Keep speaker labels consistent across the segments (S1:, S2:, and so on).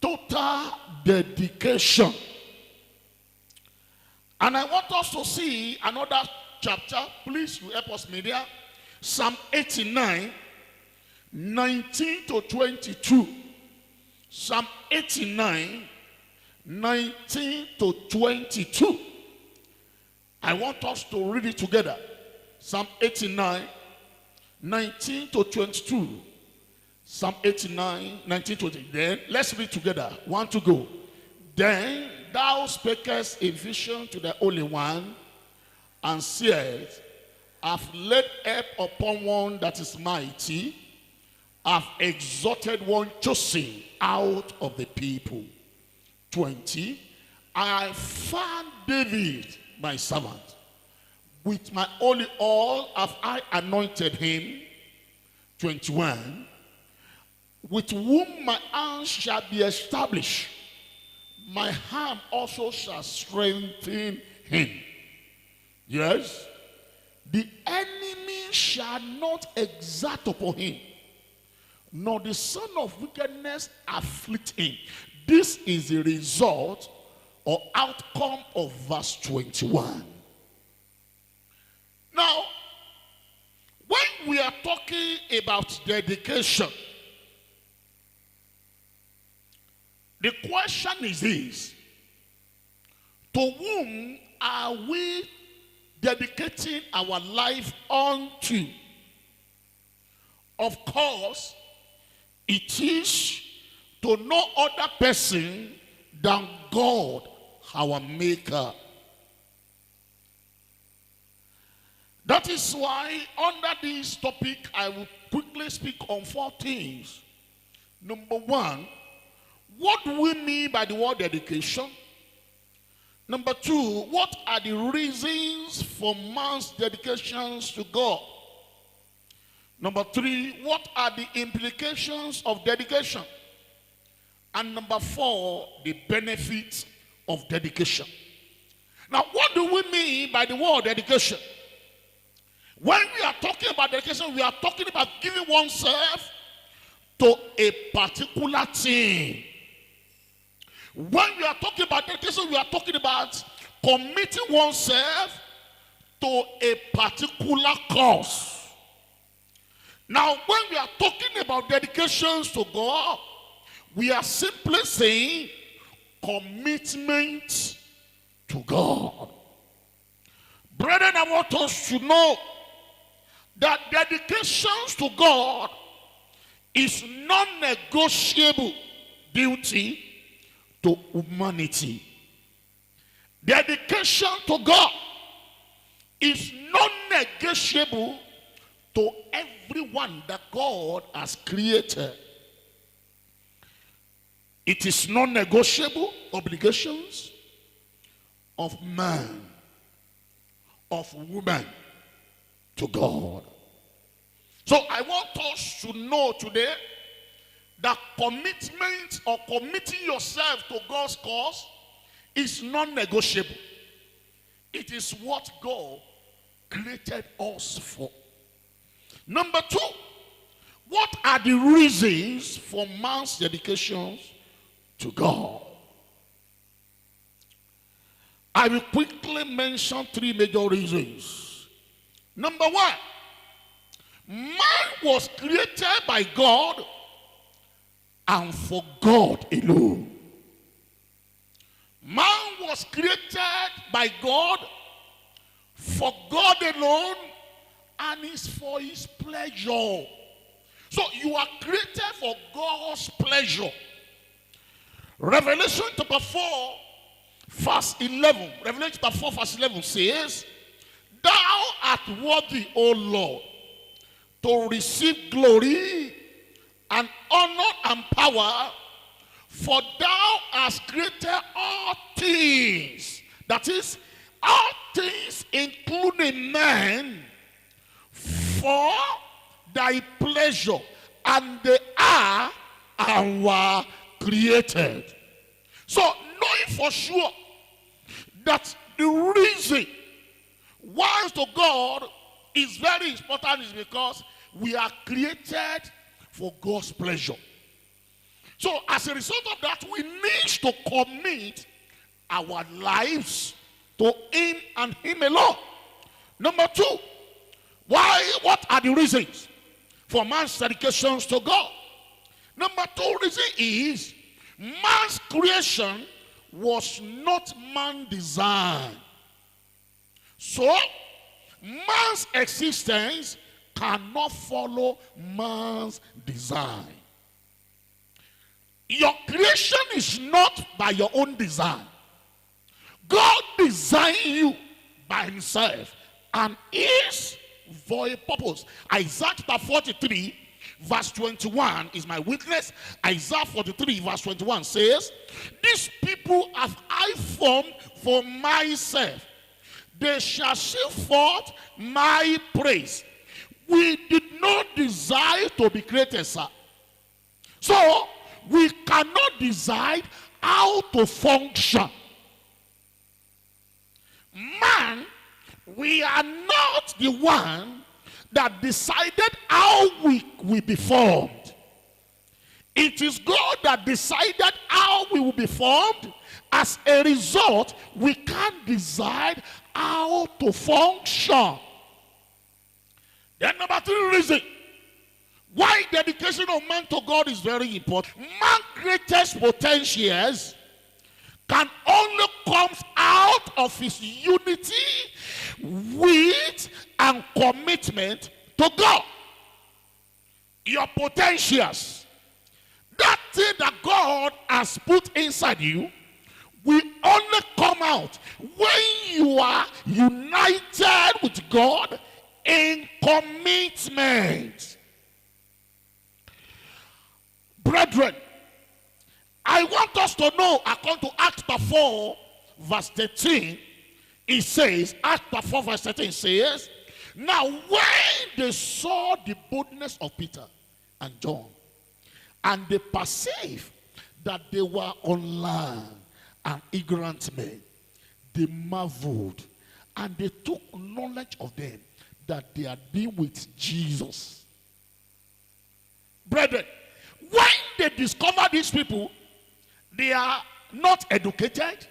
S1: Total dedication. And I want us to see another chapter. Please, you help us, media. Psalm 89, 19 to 22. Psalm 89, 19 to 22. I want us to read it together. Psalm 89, 19 to 22. Psalm 89, 19 to 20. Then let's read together. 1 to go. Then thou spakest a vision to the Holy One, and said, I've laid help upon one that is mighty, I've exalted one chosen out of the people. 20. I found David, my servant. With my holy oil have I anointed him. 21. With whom my hand shall be established. My hand also shall strengthen him. Yes. The enemy shall not exact upon him, nor the son of wickedness afflict him. This is the result or outcome of verse 21. Now, when we are talking about dedication, the question is this: to whom are we dedicating our life unto? Of course, it is to no other person than God, our Maker. That is why under this topic, I will quickly speak on 4 things. Number 1, what do we mean by the word dedication? Number 2, what are the reasons for man's dedications to God? Number 3, what are the implications of dedication? And number 4, the benefits of dedication. Now, what do we mean by the word dedication? When we are talking about dedication, we are talking about giving oneself to a particular thing. When we are talking about dedication, we are talking about committing oneself to a particular cause. Now, when we are talking about dedications to God, we are simply saying commitment to God. Brethren, I want us to know that dedications to God is non-negotiable duty to humanity. Dedication to God is non-negotiable to everyone that God has created. It is non-negotiable obligations of man, of woman to God. So I want us to know today that commitment or committing yourself to God's cause is non-negotiable. It is what God created us for. Number 2, what are the reasons for man's dedications to God? I will quickly mention 3 major reasons. Number 1, man was created by God and for God alone. Man was created by God for God alone and is for his pleasure. So you are created for God's pleasure. Revelation chapter 4 verse 11. Revelation chapter 4 verse 11 says, Thou art worthy, O Lord, to receive glory and honor and power, for thou hast created all things. That is, all things including man, for thy pleasure, and they are and were created. So knowing for sure that the reason why to God is very important is because we are created for God's pleasure. So as a result of that, we need to commit our lives to him and him alone. Number two, what are the reasons for man's dedications to God? Number two reason is man's creation was not man designed. So man's existence cannot follow man's design. Your creation is not by your own design. God designed you by himself and is for a purpose. Isaiah chapter 43 verse 21 is my witness. Isaiah 43 verse 21 says, these people have I formed for myself. They shall show forth my praise. We did not desire to be created, sir. So we cannot decide how to function. Man, we are not the one that decided how we will be formed. It is God that decided how we will be formed. As a result, we can't decide how to function. Then number three reason why dedication of man to God is very important. Man's greatest potentials can only come out of his unity with and commitment to God. Your potentials, that thing that God has put inside you, will only come out when you are united with God in commitment. Brethren, I want us to know, according to Acts 4 verse 13, it says, Acts 4 verse 13 says, now when they saw the boldness of Peter and John, and they perceived that they were unlearned and ignorant men, they marveled, and they took knowledge of them that they had been with Jesus. Brethren, when they discover these people, they are not educated,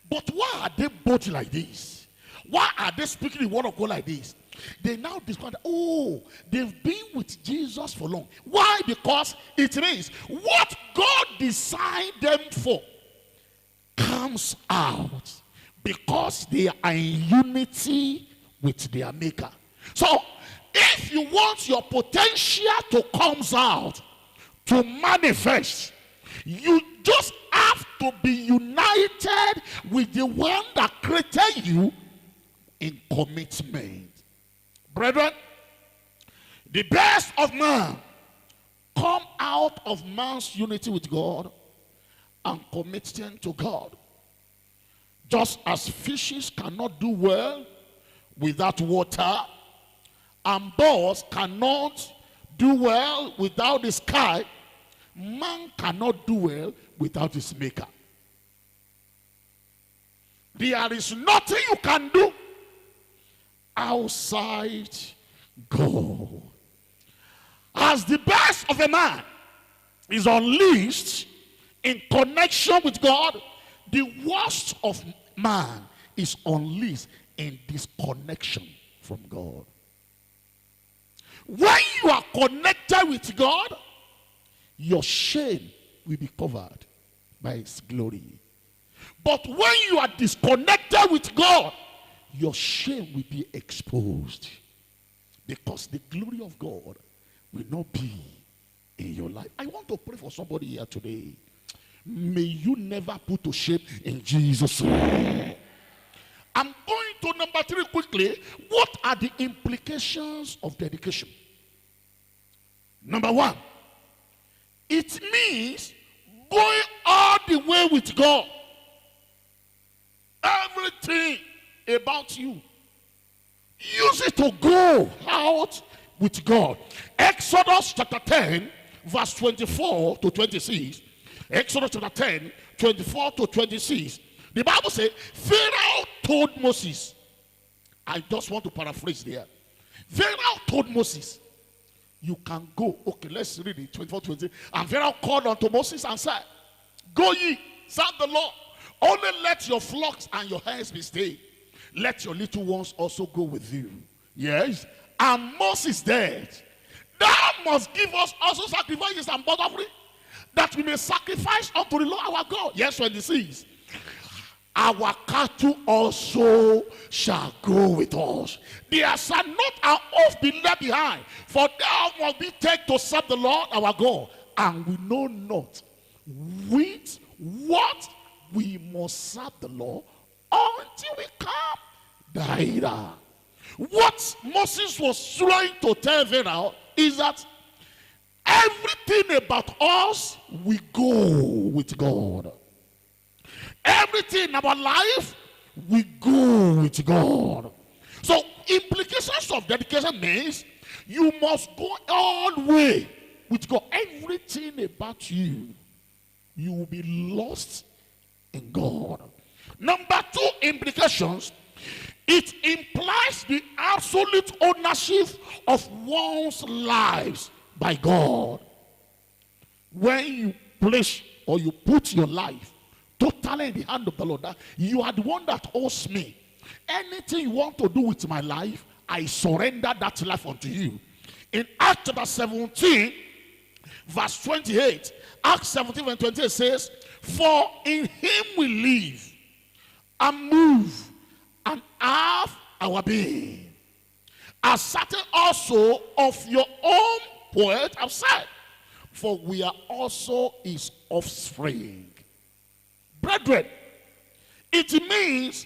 S1: but why are they both like this? Why are they speaking the word of God like this? They now discover, oh, they've been with Jesus for long. Why? Because it means what God designed them for comes out because they are in unity with their maker. So if you want your potential to come out, to manifest, you just have to be united with the one that created you in commitment. Brethren, the best of man come out of man's unity with God and commitment to God. Just as fishes cannot do well without water, and birds cannot do well without the sky, man cannot do well without his maker. There is nothing you can do outside God. As the best of a man is unleashed in connection with God, the worst of man is unleashed in disconnection from God. When you are connected with God, your shame will be covered by his glory. But when you are disconnected with God, your shame will be exposed, because the glory of God will not be in your life. I want to pray for somebody here today. May you never put to shame in Jesus' name. I'm going to number 3 quickly. What are the implications of dedication? Number 1, it means going all the way with God. Everything about you, use it to go out with God. Exodus chapter 10 verse 24 to 26. Exodus chapter 10 24 to 26. The Bible says Pharaoh told Moses, I just want to paraphrase there. Pharaoh told Moses, you can go. Okay, let's read it, 24:20. And Pharaoh called unto Moses and said, go ye, serve the Lord. Only let your flocks and your herds be stayed. Let your little ones also go with you. Yes. And Moses said, thou must give us also sacrifices and burnt offering, that we may sacrifice unto the Lord our God. Yes, 26. Our cattle also shall go with us. There shall not our oath be left behind, for thou must be taken to serve the Lord our God. And we know not with what we must serve the Lord until we come thither. What Moses was trying to tell Pharaoh is that everything about us, we go with God. Everything in our life, we go with God. So implications of dedication means you must go all the way with God. Everything about you, you will be lost in God. Number two implications, it implies the absolute ownership of one's lives by God. When you place or you put your life totally in the hand of the Lord, that you are the one that owes me. Anything you want to do with my life, I surrender that life unto you. In Acts chapter 17, verse 28, Acts 17 verse 28 says, for in him we live and move and have our being. As certain also of your own poet have said, for we are also his offspring. Brethren, it means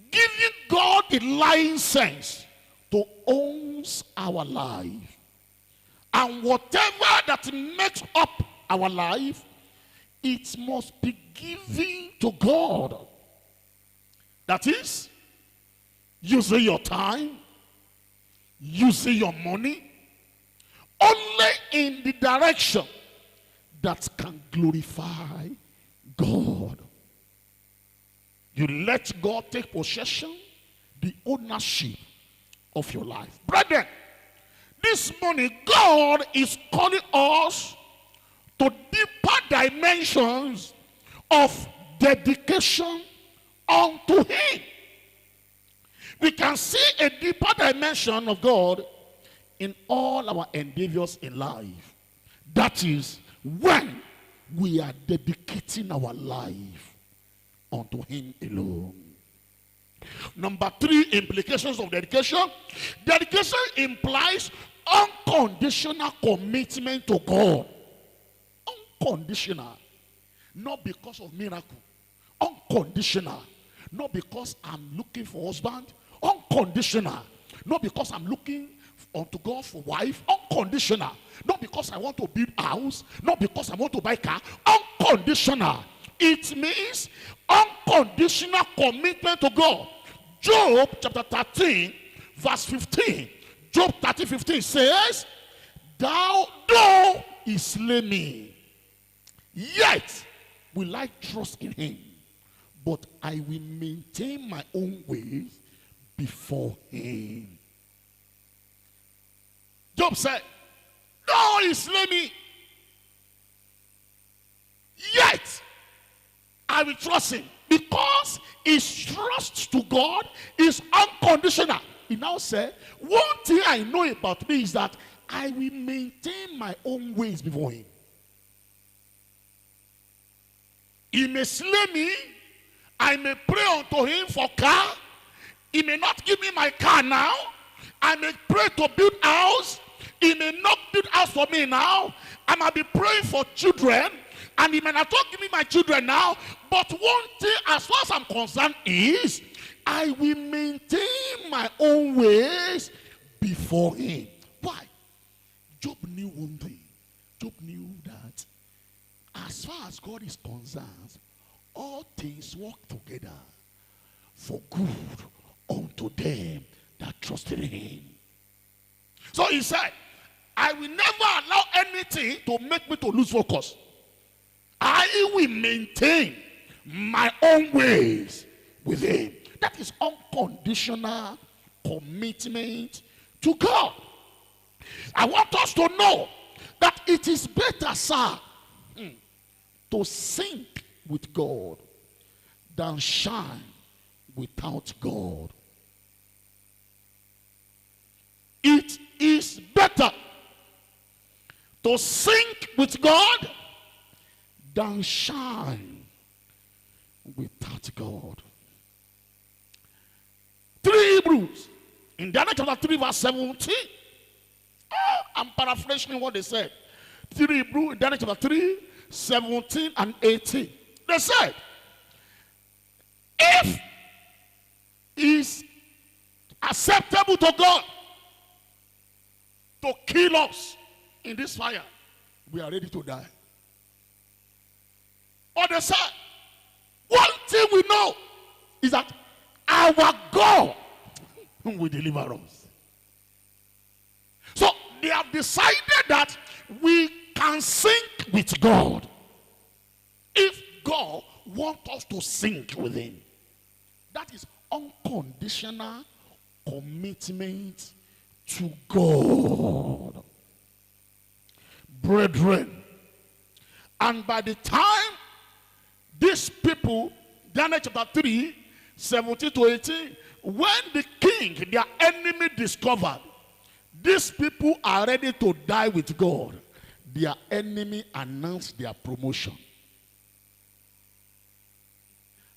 S1: giving God the license to own our life. And whatever that makes up our life, it must be given to God. That is, using your time, using your money, only in the direction that can glorify God. You let God take possession, the ownership of your life. Brethren, this morning God is calling us to deeper dimensions of dedication unto him. We can see a deeper dimension of God in all our endeavors in life. That is when we are dedicating our life unto him alone. Number three implications of dedication. Dedication implies unconditional commitment to God. Unconditional. Not because of miracle. Unconditional. Not because I'm looking for husband. Unconditional. Not because I'm looking unto God for wife. Unconditional. Not because I want to build a house. Not because I want to buy a car. Unconditional. It means unconditional commitment to God. Job chapter 13 verse 15. Job 13:15 says, though he slay me, yet will I trust in him, but I will maintain my own ways before him. Job said, though he slay me, yet I will trust him, because his trust to God is unconditional. He now said, one thing I know about me is that I will maintain my own ways before him. He may slay me, I may pray unto him for car. He may not give me my car now. I may pray to build house. He may not build house for me now. I might be praying for children, and he may not give me my children now. But one thing, as far as I'm concerned, is I will maintain my own ways before him. Why? Job knew one thing. Job knew that as far as God is concerned, all things work together for good unto them that trust in him. So he said, I will never allow anything to make me to lose focus. I will maintain my own ways with him. That is unconditional commitment to God. I want us to know that it is better, sir, to sink with God than shine without God. It is better to sink with God than shine without God. 3 Hebrews in Daniel chapter 3 verse 17. I'm paraphrasing what they said. 3 Hebrews in Daniel chapter 3, 17 and 18. They said, if it's acceptable to God to kill us in this fire, we are ready to die. But they said, one thing we know is that our God will deliver us. So they have decided that we can sink with God if God wants us to sink with him. That is unconditional commitment to God. Brethren, and by the time these people, Daniel chapter 3, 17 to 18, when the king, their enemy, discovered these people are ready to die with God, their enemy announced their promotion.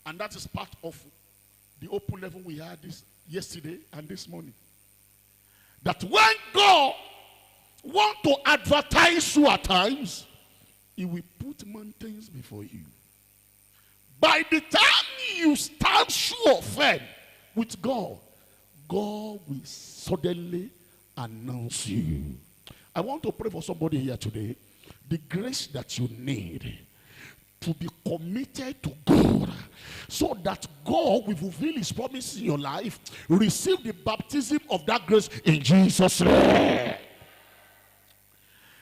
S1: And that is part of the open level we had yesterday and this morning. That when God wants to advertise you at times, he will put mountains before you. By the time you stand sure firm with God, God will suddenly announce you. I want to pray for somebody here today. The grace that you need to be committed to God, so that God will fulfill his promise in your life. Receive the baptism of that grace in Jesus' name.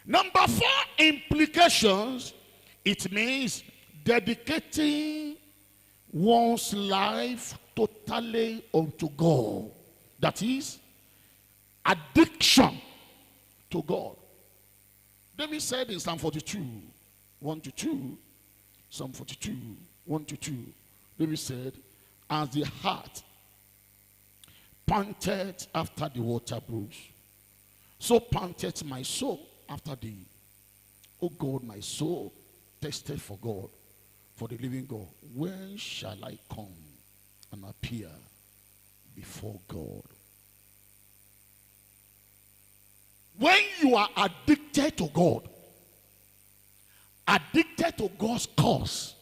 S1: Number 4 implications, it means dedicating one's life totally unto God. That is addiction to God. David said in Psalm 42, 1 to 2, Psalm 42, 1 to 2, David said, as the heart panted after the water brooks, so panted my soul after thee. O God, my soul tested for God, for the living God. When shall I come and appear before God? When you are addicted to God, addicted to God's cause,